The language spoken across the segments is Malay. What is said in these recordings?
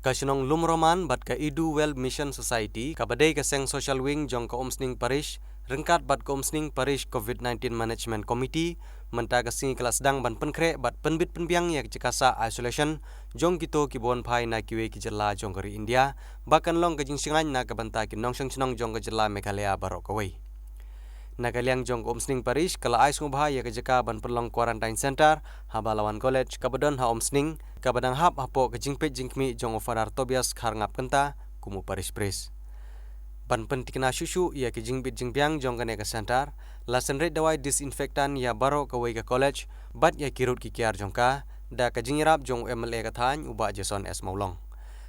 Kasinong lumroman bat ka Idu Well Mission Society kabadai kaseng social wing jong ka Omsning Parish rengkat bat ka Omsning Parish COVID-19 Management Committee menta kasing kelas dang ban penkre bat penbit penbiang yak jekasa isolation jong kito kibon phai na kiwe kijela jong kari India bahkan long kajing singan na kabanta ki nong senong jong kajela Meghalaya barok kawai Nakaliang jong Omsning Parish kala ais ngubha ya kejeka ban perlong quarantine center Habalawan College kabadon ha Omsning kabadang hap hapo kejingpet jingkmi jong ofadar Tobias kharngap kenta kumu Parish Pres ban pentikna susu ya kejingpet jingpiang jong kane ka center lasen red dawai disinfektan ya baro kawai ka college bat ya kirut kikiar jongka da kejingirap jong MLA kathan uba Jason S Maulong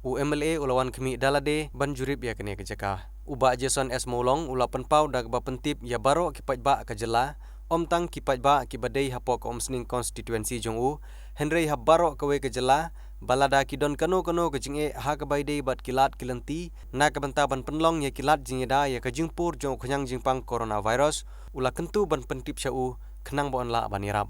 UMLA ulawan kemi dalade ban jurip ya kene kejeka Uba Jason S Maulong ula penpau dak ba pentip ya baro kipat ba kajela omtang kipat ba kibadai hapo ka Omsning constituency jong u Henry habaro kawe kajela balada kidon kano ke jinge ha ka baidei bat kilat kilenti na ka banta ban penlong ya kilat jingeda ya ka jingpur jong khanyang jingpang coronavirus ula kentu ban pentip syau khenang bon la banirap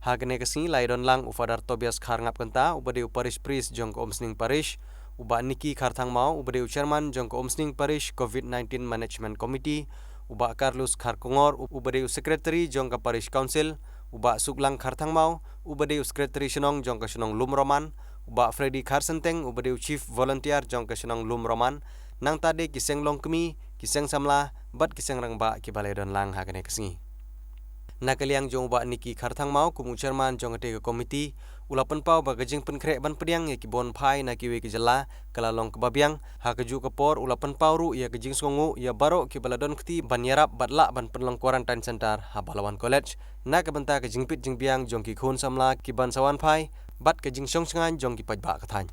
ha kene kasi laidon lang ufadar Tobias kharngap kenta ubade Parish Priest jong ka Omsning Parish Uba Niki Kharthang Mau, Uba Deu Chairman jong ka Omsning Parish COVID-19 Management Committee, Uba Carlos Kharkongor, Uba Deu Secretary jong ka Parish Council, Uba Suklang Kharthang Mau, Uba Deu Secretary Senong jong ka Senong Lumroman, Uba Freddy Kharsenteng, Uba Deu Chief Volunteer jong ka Senong Lumroman, nang tade kiseng long kemi, kiseng samla, bat kiseng rangba ki balai don lang hakane kesingi. Nakaliang jong Uba Niki Kharthang Mau, kumu Chairman jong ka Tega Committee, ulapan pau bagajing penkrek ban pediang ya kibon phai na kiwe kijela kalalong kebabiang ha keju kepor ulapan pau ru ya kejing songu ya baro kibaladon kti ban yarap batla ban penlong quarantine center Habalawan College na kabenta kejing pit jingbiang jong ki khun samla kiban sawan phai bat kejing song sengan jong ki pajba kathan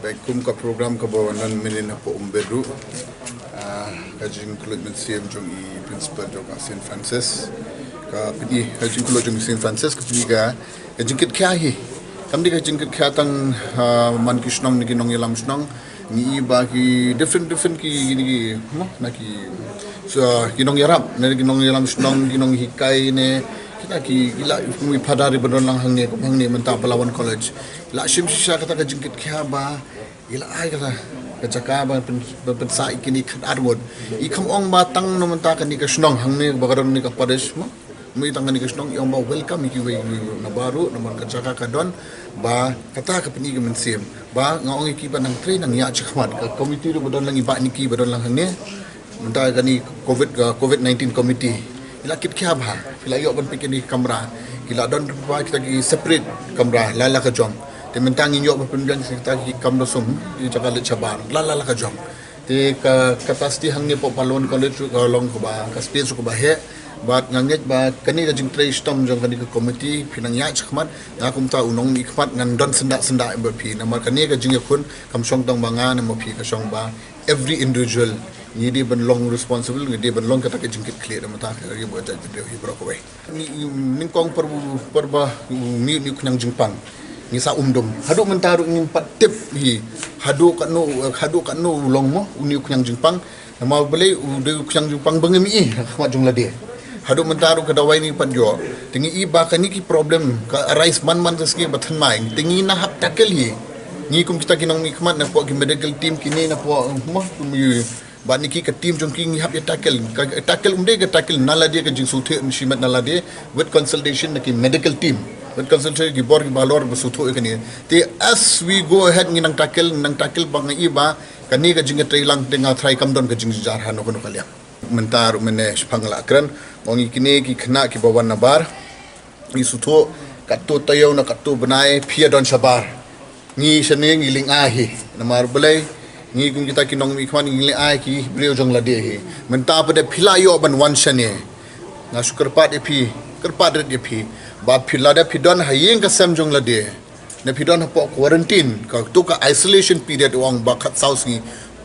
Baik ka program ka bawanan milin po umberu kajing kulit mensiam jong i principal jong St Francis ka pidi kajing kulit jong St Francis ka pidi ka jingkit kya hi kamdi ka jingkit kya tang man kisnong ni kinong yalam snong ni ba ki different ki ni mo na ki so kinong yarap na kinong yalam snong kinong hikai ne kita ki ila mi padari badon lang hangne ko hangne menta Palawan College la sim sisa kata ka jingkit kya ba ila ai kata kajaka ba pen sa ikini khadarwod ikam ong batang no menta ka ni ka snong hangne bagaron ni ka Parish mo Mui tangan ni kesnong yang mau welcome iki na baru naman kajaka kadon ba kata ka penigi mensim ba ngaong iki ba nang train nang ya chakmat ka committee ro badon lang iba niki badon lang hangni menta gani COVID-19 committee ila kit kya ba ila yo ban pikini kamera kila don ba kita gi separate kamera lala ka jong te mentang inyo ba pendan kita gi kamera sum di jaga le chabar lala ka jong te ka capacity hangni po Palawan College ko long ko ba ka space ko ba he bat nganget ba kani ka jing tray stom jong kani ka committee pinang ya chakmat na kum ta unong ikmat ngan don senda ba pi na mar kani ka jing yakun kam song tong banga na mo pi ka song ba every individual ni di ban long responsible ni di ban long kata ka jing kit clear ma ta ka ri bo ta video hi bro ko we ni kong per ba ni kunang jing pang ni sa umdom hadu mentaru ni pat tip hi hadu ka no long mo ni kunang jing pang na ma bele u de kunang jing pang bangemi ma jong la de hadu mentaru ka dawai ni panjo tingi iba kani ki problem ka arise man saski bathan mai tingi na hap tackle hi ni kum kita kinong nikmat na po ki medical team kini na po mo kum ba niki ka team jong ki hap ya tackle umde ka tackle nala dia ka jing suthe shimat nala dia with consultation na ki medical team with consultation ki bor ki balor basutho kani te as we go ahead nang tackle bang iba kani ka jing trailang tenga try kam don ka jing jar hano kono kalya mentar mene spangla kran ongi kini ki khna ki bawan nabar ni sutho katto tayo na katto banai phia don sabar ni sene ngiling ahi namar belai ni kum kita kinong mi khwan ngiling ai ki breu jong la de hi menta pada phila yo ban wan sane na sukarpat epi karpat de phi ba phila da phidon hayeng ka sam jong la de na phidon po quarantine ka to ka isolation period wang ba khat saus ni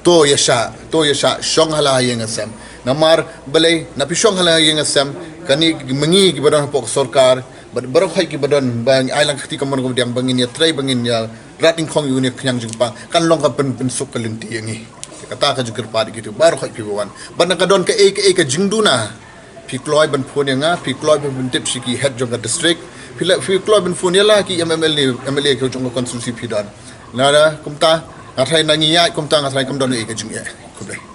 to yasha shong hala hayeng asam namar balai na pisong hala yang asam kani mengi ki badan pok sarkar barok hai ki badan bang ailang khati kamon ko diang bangin ya try bangin ya rating khong uni khyang jingpa kan long ka pen suk kalenti yangi kata ka jikir pad gitu barok hai ki wan ban ka don ka ka jingduna pikloi ban phone nga pikloi ban tip siki head jong ka district pikloi ban phone la ki MLA ko jong constituency pidan nara kumta ngatai nangiya kum ta ngatai kum don e ka jing e kuble